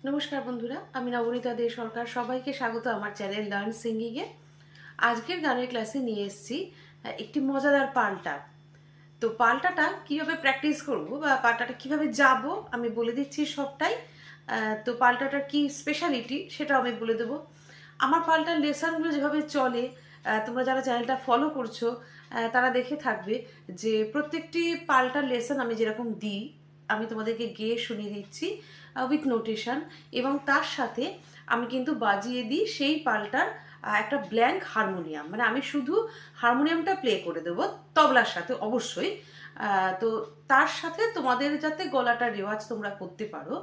নমস্কার বন্ধুরা, আমি নবনীতা দে সরকার। সবাইকে স্বাগত আমার চ্যানেল লার্ন সিঙ্গিংয়ে। আজকের গানের ক্লাসে নিয়ে এসেছি একটি মজাদার পাল্টা। তো পাল্টাটা কিভাবে প্র্যাকটিস করব বা পাল্টাটা কিভাবে যাব আমি বলে দিচ্ছি সবটাই। তো পাল্টাটার কি স্পেশালিটি সেটাও আমি বলে দেবো। আমার পাল্টার লেসনগুলো যেভাবে চলে, তোমরা যারা চ্যানেলটা ফলো করছো তারা দেখে থাকবে যে প্রত্যেকটি পাল্টার লেসন আমি যেরকম দিই আমি তোমাদেরকে গেয়ে শুনিয়ে দিচ্ছি উইথ নোটেশন, এবং তার সাথে আমি কিন্তু বাজিয়ে দিই সেই পাল্টার একটা ব্ল্যাঙ্ক হারমোনিয়াম। মানে আমি শুধু হারমোনিয়ামটা প্লে করে দেবো তবলার সাথে অবশ্যই। তো তার সাথে তোমাদের যাতে গলাটা রেওয়াজ তোমরা করতে পারো,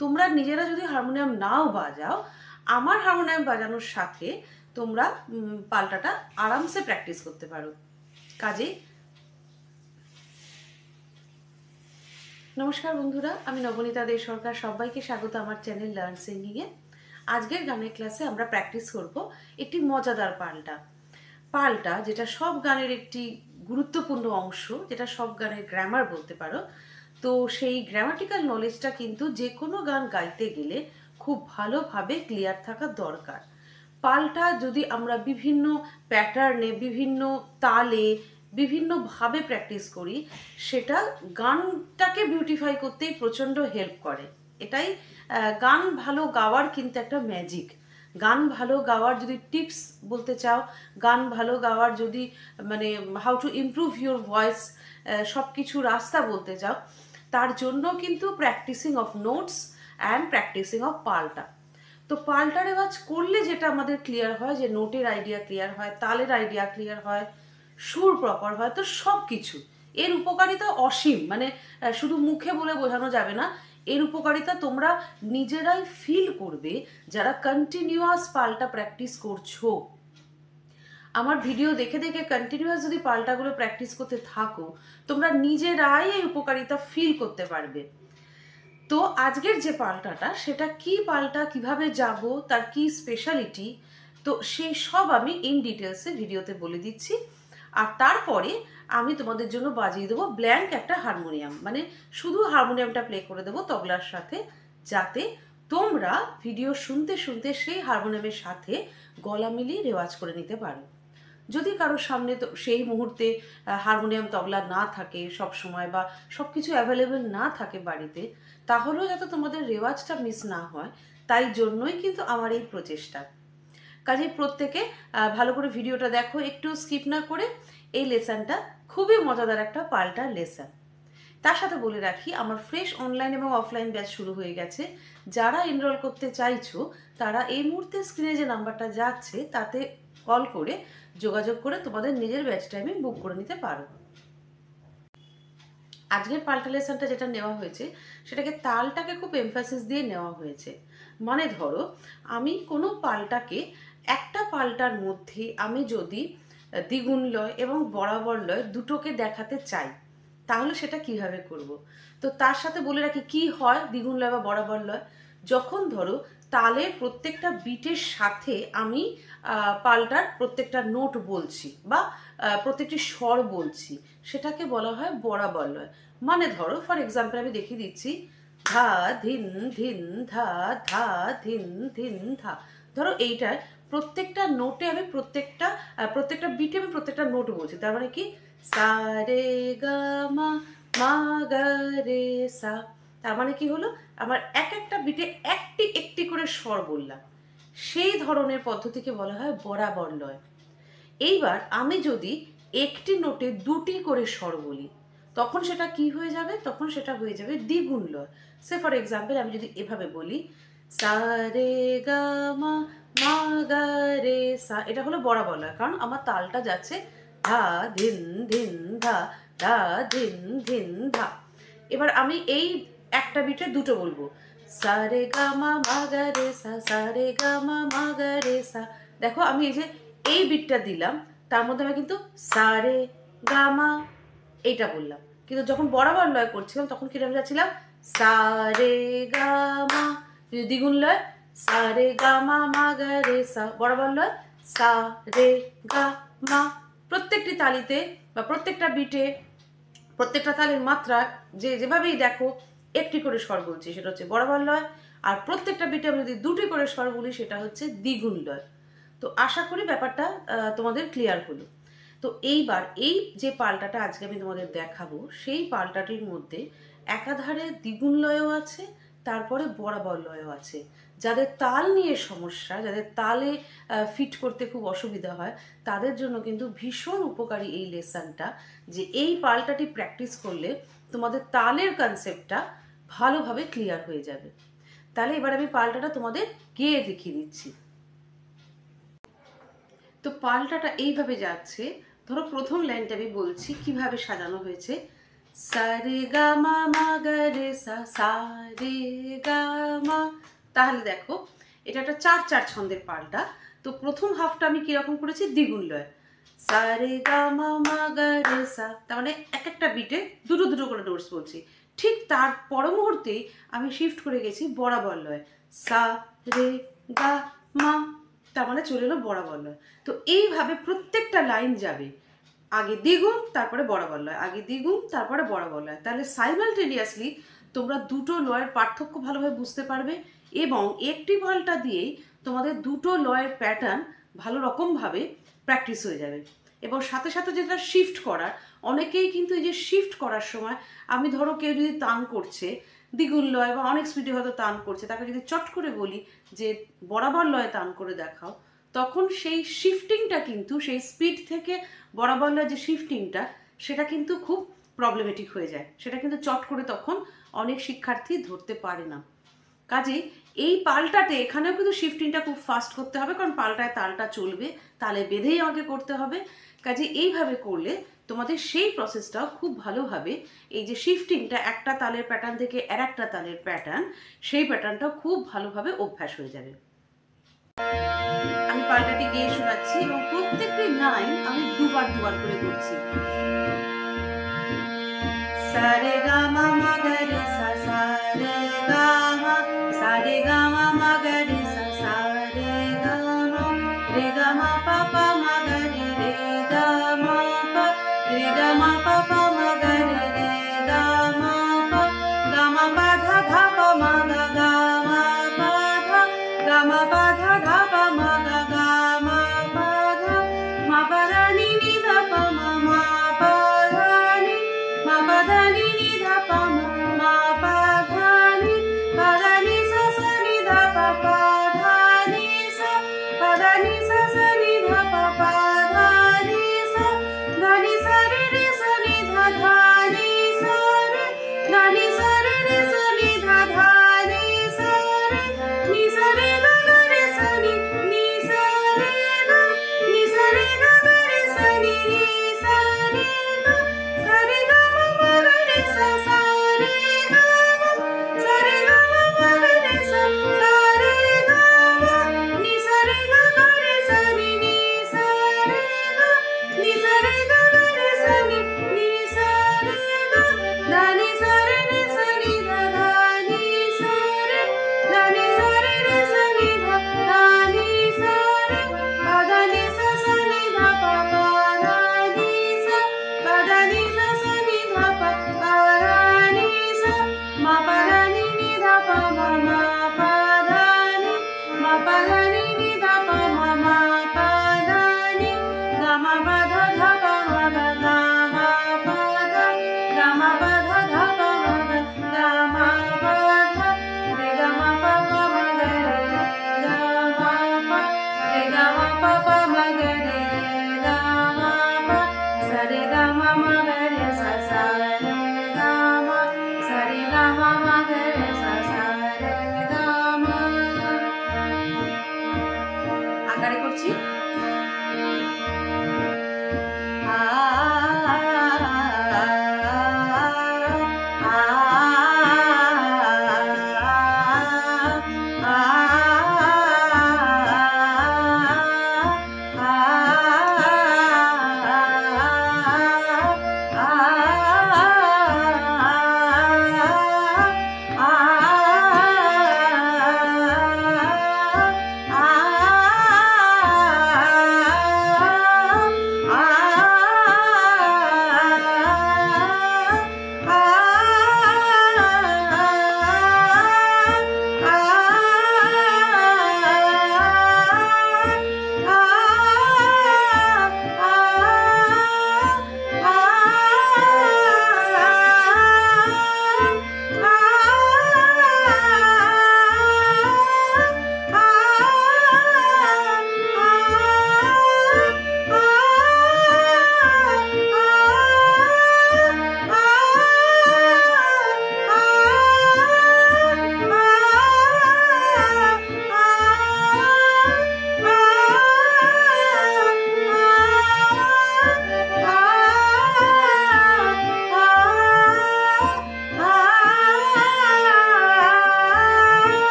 তোমরা নিজেরা যদি হারমোনিয়াম নাও বাজাও, আমার হারমোনিয়াম বাজানোর সাথে তোমরা পাল্টাটা আরামসে প্র্যাকটিস করতে পারো। কাজেই নমস্কার বন্ধুরা, আমি নবনীতা দে সরকার। সবাইকে স্বাগত আমার চ্যানেল লার্ন সিঙ্গিংয়ে। আজকের গানের ক্লাসে আমরা প্র্যাকটিস করব একটি মজাদার পাল্টা। পাল্টা যেটা সব গানের একটি গুরুত্বপূর্ণ অংশ, যেটা সব গানের গ্রামার বলতে পারো। তো সেই গ্রামাটিক্যাল নলেজটা কিন্তু যে কোনো গান গাইতে গেলে খুব ভালোভাবে ক্লিয়ার থাকা দরকার। পাল্টা যদি আমরা বিভিন্ন প্যাটার্নে, বিভিন্ন তালে, বিভিন্নভাবে প্র্যাকটিস করি, সেটা গানটাকে বিউটিফাই করতেই প্রচণ্ড হেল্প করে। এটাই গান ভালো গাওয়ার কিন্তু একটা ম্যাজিক। গান ভালো গাওয়ার যদি টিপস বলতে চাও, গান ভালো গাওয়ার যদি মানে how to improve your voice, সব কিছু রাস্তা বলতে চাও, তার জন্য কিন্তু practising of notes and practising of পাল্টা। তো পাল্টা রেওয়াজ করলে যেটা আমাদের ক্লিয়ার হয় যে নোটের আইডিয়া ক্লিয়ার হয়, তালের আইডিয়া ক্লিয়ার হয়, সুর প্রপার হয়। তো সব কিছু এর উপকারিতা অসীম। মানে শুধু মুখে বলে বোঝানো যাবে না। এর উপকারিতা তোমরা নিজেরাই ফিল করবে যারা কন্টিনিউয়াস পাল্টা প্র্যাকটিস করছো। আমার ভিডিও দেখে দেখে কন্টিনিউয়াস যদি পাল্টাগুলো প্র্যাকটিস করতে থাকো, তোমরা নিজেরাই এই উপকারিতা ফিল করতে পারবে। তো আজকের যে পাল্টাটা, সেটা কি পাল্টা, কিভাবে যাব, তার কি স্পেশালিটি, তো সেই সব আমি ইন ডিটেলসে ভিডিওতে বলে দিচ্ছি। আর তারপরে আমি তোমাদের জন্য বাজিয়ে দেবো ব্ল্যাঙ্ক একটা হারমোনিয়াম, মানে শুধু হারমোনিয়ামটা প্লে করে দেবো তবলার সাথে, যাতে তোমরা ভিডিও শুনতে শুনতে সেই হারমোনিয়ামের সাথে গলা মিলিয়ে রেওয়াজ করে নিতে পারো। যদি কারোর সামনে তো সেই মুহূর্তে হারমোনিয়াম তবলা না থাকে সব সময়, বা সব কিছু অ্যাভেলেবেল না থাকে বাড়িতে, তাহলেও যাতে তোমাদের রেওয়াজটা মিস না হয়, তাই জন্যই কিন্তু আমার এই প্রচেষ্টা। কাজেই প্রত্যেকে ভালো করে ভিডিওটা দেখো, একটু স্কিপ না করে। এই লেসনটা খুবই মজাদার একটা পাল্টা লেসন। তার সাথে বলে রাখি, আমার ফ্রেশ অনলাইন এবং অফলাইন ব্যাচ শুরু হয়ে গেছে। যারা এনরোল করতে চাইছো তারা এই মুহূর্তে স্ক্রিনে যে নাম্বারটা যাচ্ছে তাতে কল করে যোগাযোগ করে তোমাদের নিজের ব্যাচ টাইমে বুক করে নিতে পারো। আজকের পাল্টা লেসনটা যেটা নেওয়া হয়েছে, সেটাকে তালটাকে খুব এমফাসিস দিয়ে নেওয়া হয়েছে। মানে ধরো, আমি কোনো পাল্টাকে, একটা পাল্টার মধ্যে আমি যদি দ্বিগুণ লয় এবং বরাবর লয় দুটোকে দেখাতে চাই, তাহলে সেটা কিভাবে করব। তো তার সাথে বলে রাখি কি হয় দ্বিগুণ লয় বা বরাবর লয়। যখন ধরো তালের প্রত্যেকটা বিটের সাথে আমি পাল্টার প্রত্যেকটা নোট বলছি বা প্রত্যেকটি স্বর বলছি, সেটাকে বলা হয় বরাবর লয়। মানে ধরো ফর এক্সাম্পল আমি দেখিয়ে দিচ্ছি, ধা ধিন ধিন ধা, ধা ধিন ধিন ধা। ধরো এইটার প্রত্যেকটা নোটে আমি প্রত্যেকটা বিটে আমি প্রত্যেকটা নোট বলছি। তার মানে কি, সা রে গা মা, মা গা রে সা। তার মানে কি হলো, আমার এক একটা বিটে একটি একটি করে স্বর বললাম। সেই ধরনের পদ্ধতিকে বলা হয় বরাবর লয়। এইবার আমি যদি একটি নোটে দুটি করে স্বর বলি, তখন সেটা কি হয়ে যাবে, তখন সেটা হয়ে যাবে দ্বিগুণ লয়। সে ফর এক্সাম্পল আমি যদি এভাবে বলি, সা রে গা মা, মা গা রে সা, এটা হলো বরাবর লয়, কারণ আমার তালটা যাচ্ছে ধা ধিন ধিন ধা, ধা ধিন ধিন ধা। এবার আমি এই একটা বিটে দুটো বলবো, সা রে গা মা, মা গা রে সা, সা রে গা মা, মা গা রে সা। দেখো আমি এই যে এই বিটটা দিলাম, তার মধ্যে আমি কিন্তু সা রে গা মা এইটা বললাম, কিন্তু যখন বরাবর লয় করছিলাম তখন কিরকম যাচ্ছিলাম, সা রে গা মা। যদি দ্বিগুণ লয়, সা রে গা মা, মা গা রে সা। বরাবর লয়, সা রে গা মা। প্রত্যেকটি তালিতে বা প্রত্যেকটা বিটে, প্রত্যেকটা তালের মাত্রা যেভাবেই দেখো একটি করে স্বর বলছি সেটা হচ্ছে বরাবর লয়, আর প্রত্যেকটা বিটে আমি যদি দুটি করে স্বর বলি সেটা হচ্ছে দ্বিগুণ লয়। তো আশা করি ব্যাপারটা তোমাদের ক্লিয়ার হলো। তো এইবার এই যে পাল্টাটা আজকে আমি তোমাদের দেখাবো সেই পাল্টাটির মধ্যে একাধারে দ্বিগুণ লয়ও আছে, তারপরে বরাবর লয়ও আছে। যাদের তাল নিয়ে সমস্যা, যাদের তালে ফিট করতে খুব অসুবিধা হয়, তাদের জন্য কিন্তু ভীষণ উপকারী এই লেসনটা, যে এই পাল্টাটি প্র্যাকটিস করলে তোমাদের তালের কনসেপ্টটা ভালোভাবে ক্লিয়ার হয়ে যাবে। তাহলে এবার আমি পাল্টাটা তোমাদের গেয়ে দেখিয়ে দিচ্ছি। তো পাল্টাটা এইভাবে যাচ্ছে। ধরো প্রথম লাইনটা আমি বলছি কিভাবে সাজানো হয়েছে। সা রে গা মা মা গা রে সা, সা রে গা মা। তাহলে দেখো এটা একটা 4/4 ছন্দের পাল্টা। তো প্রথম হাফটা আমি কিরকম করেছি, দ্বিগুণ লয়, সা রে গা মা মা গা রে সা, তার মানে এক একটা বিটে দুটো দুটো করে নোটস বলছি। ঠিক তার পর মুহূর্তেই আমি শিফট করে গেছি বরাবর লয়, সা রে গা মা, তার মানে চলে এলো বরাবর লয়। তো এইভাবে প্রত্যেকটা লাইন যাবে, আগে দ্বিগুণ তারপরে বরাবর লয়, আগে দ্বিগুণ তারপরে বরাবর লয়। তাহলে সাইমালটেনিয়াসলি তোমরা দুটো লয়ের পার্থক্য ভালোভাবে বুঝতে পারবে, এবং একটি পাল্টা দিয়েই তোমাদের দুটো লয়ের প্যাটার্ন ভালো রকমভাবে প্র্যাকটিস হয়ে যাবে। এবং সাথে সাথে যেটা শিফট করার, অনেকেই কিন্তু এই যে শিফট করার সময়, আমি ধরো কেউ যদি তান করছে দ্বিগুণ লয় বা অনেক স্পিডে হয়তো তান করছে, তাকে যদি চট করে বলি যে বরাবর লয়ে তান করে দেখাও, তখন সেই শিফটিংটা কিন্তু সেই স্পিড থেকে বরাবর লয় যে শিফটিংটা, সেটা কিন্তু খুব প্রবলেমেটিক হয়ে যায়, সেটা কিন্তু চট করে তখন অনেক শিক্ষার্থী ধরতে পারে না। কাজেই এই পাল্টাতে এখানেও কিন্তু শিফটিংটা খুব ফাস্ট করতে হবে, কারণ পাল্টায় তালটা চলবে, তালে বেঁধেই আমাকে করতে হবে। কাজে এইভাবে করলে তোমাদের সেই প্রসেসটাও খুব ভালোভাবে, এই যে শিফটিংটা একটা তালের প্যাটার্ন থেকে আর একটা তালের প্যাটার্ন, সেই প্যাটার্নটাও খুব ভালোভাবে অভ্যাস হয়ে যাবে। আমি পাল্টাটি গিয়ে শোনাচ্ছি এবং প্রত্যেকটি লাইন আমি দুবার দুবার করে করছি। সা রে গা মা মা গা রে সা, সা রে গা মা, সা রে গা মা মা গা রে সা, সা রে গা মা, রে গা মা পা পা মা গা রে, রে গা মা পা, রে গা মা পা পা মা গা রে, রে গা মা পা, গা মা পা ধা ধা পা মা গা, গা মা পা ধা, গা মা পা ধা ধা পা মা গা, গা মা পা ধা, মা পা ধা নি নি ধা পা মা, মা পা ধা নি, মা পা ধা নি নি ধা পা মা, মা পা ধা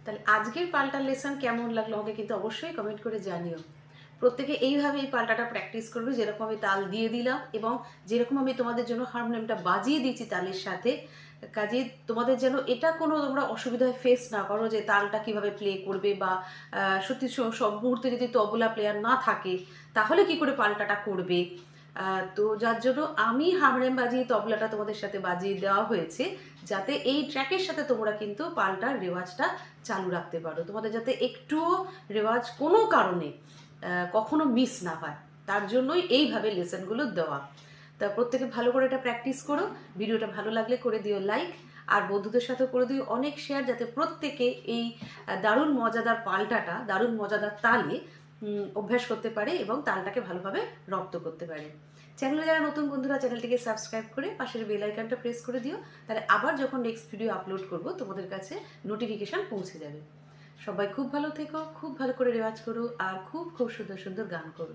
তাহলে আজকের পাল্টার লেসন কেমন লাগলো আমাকে কিন্তু অবশ্যই কমেন্ট করে জানিও। প্রত্যেকে এইভাবে এই পাল্টাটা প্র্যাকটিস করবে, যেরকম আমি তাল দিয়ে দিলাম এবং যেরকম আমি তোমাদের জন্য হারমোনিয়ামটা বাজিয়ে দিয়েছি তালের সাথে। কাজে তোমাদের যেন এটা কোনো তোমরা অসুবিধায় ফেস না করো যে তালটা কিভাবে প্লে করবে, বা সত্যি সব মুহূর্তে যদি তবলা প্লেয়ার না থাকে তাহলে কি করে পাল্টাটা করবে। তো যার জন্য আমি হারমোনিয়াম বাজিয়ে তবলাটা তোমাদের সাথে বাজিয়ে দেওয়া হয়েছে, যাতে এই ট্র্যাকের সাথে তোমরা কিন্তু পাল্টার রেওয়াজটা চালু রাখতে পারো, তোমাদের যাতে একটুও রেওয়াজ কোনো কারণে কখনো মিস না হয়, তার জন্যই এইভাবে লেসনগুলো দেওয়া। তা প্রত্যেকে ভালো করে এটা প্র্যাকটিস করো। ভিডিওটা ভালো লাগলে করে দিও লাইক, আর বন্ধুদের সাথে করে দিও অনেক শেয়ার, যাতে প্রত্যেকে এই দারুণ মজাদার পাল্টাটা দারুণ মজাদার তালে অভ্যাস করতে পারে এবং তালটাকে ভালোভাবে রপ্ত করতে পারে। চ্যানেলে যারা নতুন বন্ধুরা চ্যানেলটিকে সাবস্ক্রাইব করে পাশের বেল আইকনটা প্রেস করে দিও, তাহলে আবার যখন নেক্সট ভিডিও আপলোড করব তোমাদের কাছে নোটিফিকেশান পৌঁছে যাবে। সবাই খুব ভালো থেকো, খুব ভালো করে রেওয়াজ করো, আর খুব খুব সুন্দর সুন্দর গান করো।